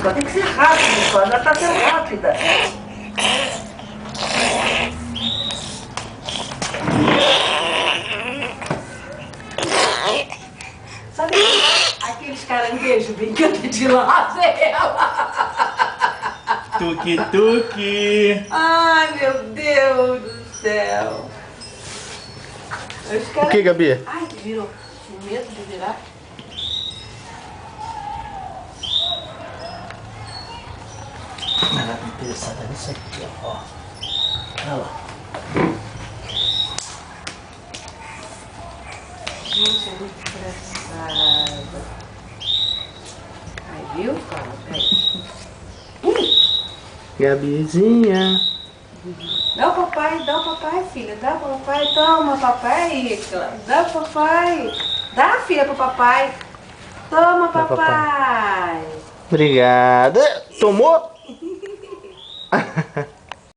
Só tem que ser rápido, só. Ela tá sendo rápida. Sabe aqueles caranguejos brincando de lazer? Tuque-tuque. Ai, meu Deus do céu. O que, Gabi? Ai, virou. Com medo de virar. Ela tá interessada nisso aqui, ó. Olha lá. Gente, é muito engraçada. Aí, viu? Fala, aí. Gabizinha. Dá o papai, filha. Dá o papai. Toma, papai. Dá o papai. Dá, filha, pro papai. Toma, Dá, papai. Obrigada. Tomou?